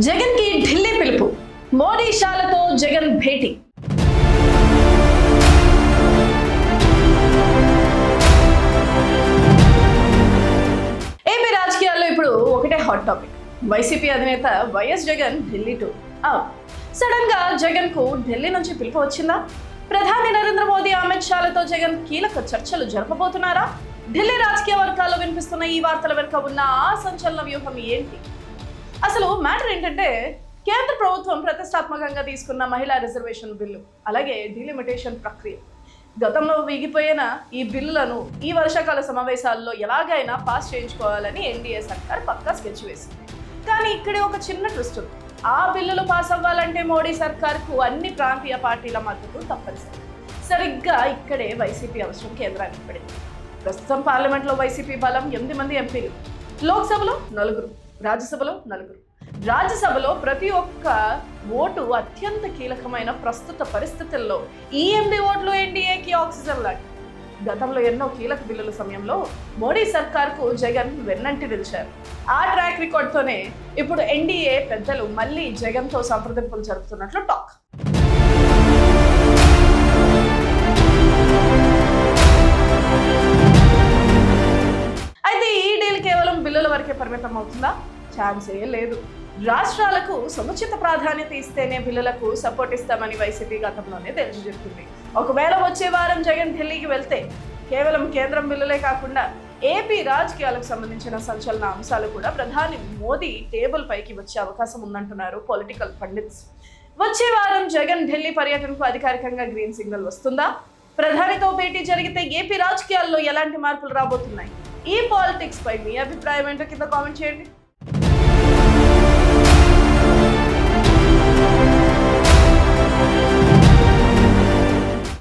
జగన్ కి ఢిల్లీ పిలుపు, మోడీ షాలతో జగన్ భేటీ. ఏపీ రాజకీయాల్లో ఇప్పుడు ఒకటే హాట్ టాపిక్. వైసీపీ అధినేత YS Jagan Delhi tour. Sudden గా జగన్ కు ఢిల్లీ నుంచి పిలుపు వచ్చిందా? ప్రధాని నరేంద్ర మోదీ అమిత్ షాలతో జగన్ కీలక చర్చలు జరపబోతున్నారా? ఢిల్లీ రాజకీయ వర్గాల్లో వినిపిస్తున్న ఈ వార్తల వెనుక ఉన్న ఆ సంచలన వ్యూహం ఏంటి? అసలు మ్యాటర్ ఏంటంటే, కేంద్ర ప్రభుత్వం ప్రతిష్టాత్మకంగా తీసుకున్న మహిళా రిజర్వేషన్ బిల్లు, అలాగే డీలిమిటేషన్ ప్రక్రియ, గతంలో వీగిపోయిన ఈ బిల్లులను ఈ వర్షాకాల సమావేశాల్లో ఎలాగైనా పాస్ చేయించుకోవాలని ఎన్డీఏ సర్కార్ పక్కా స్కెచ్ వేసింది. కానీ ఇక్కడే ఒక చిన్న ట్విస్ట్ ఉంది. ఆ బిల్లులు పాస్ అవ్వాలంటే మోడీ సర్కార్కు అన్ని ప్రాంతీయ పార్టీల మద్దతు తప్పనిసరి. సరిగ్గా ఇక్కడే వైసీపీ అవసరం కేంద్రానికి పడింది. ప్రస్తుతం పార్లమెంట్లో వైసీపీ బలం 8 మంది ఎంపీలు, లోక్సభలో 4, రాజ్యసభలో 4. రాజ్యసభలో ప్రతి ఒక్క ఓటు అత్యంత కీలకమైన ప్రస్తుత పరిస్థితుల్లో ఈ 8 ఓట్లు ఎన్డీఏకి ఆక్సిజన్ లాంటి. గతంలో ఎన్నో కీలక బిల్లుల సమయంలో మోడీ సర్కార్కు జగన్ వెన్నంటి నిలిచారు. ఆ ట్రాక్ రికార్డ్తోనే ఇప్పుడు ఎన్డీఏ పెద్దలు మళ్ళీ జగన్తో సంప్రదింపులు జరుపుతున్నట్లు టాక్. అయితే ఈ డీల్ కేవలం బిల్లుల వరకే పరిమితం అవుతుందా? ఛాన్సే లేదు. రాష్ట్రాలకు సముచిత ప్రాధాన్యత ఇస్తేనే బిల్లులకు సపోర్ట్ ఇస్తామని వైసీపీ గతంలోనే తెలిసి చెప్తుంది. ఒకవేళ వచ్చే వారం జగన్ ఢిల్లీకి వెళ్తే కేవలం కేంద్రం బిల్లులే కాకుండా ఏపీ రాజకీయాలకు సంబంధించిన సంచలన అంశాలు కూడా ప్రధాని మోదీ టేబుల్ పైకి వచ్చే అవకాశం ఉందంటున్నారు పొలిటికల్ పండిట్స్. వచ్చే వారం జగన్ ఢిల్లీ పర్యటనకు అధికారికంగా గ్రీన్ సిగ్నల్ వస్తుందా? ప్రధానితో భేటీ జరిగితే ఏపీ రాజకీయాల్లో ఎలాంటి మార్పులు రాబోతున్నాయి? ఈ పాలిటిక్స్ పై మీ అభిప్రాయం ఏంటో కింద కామెంట్ చేయండి.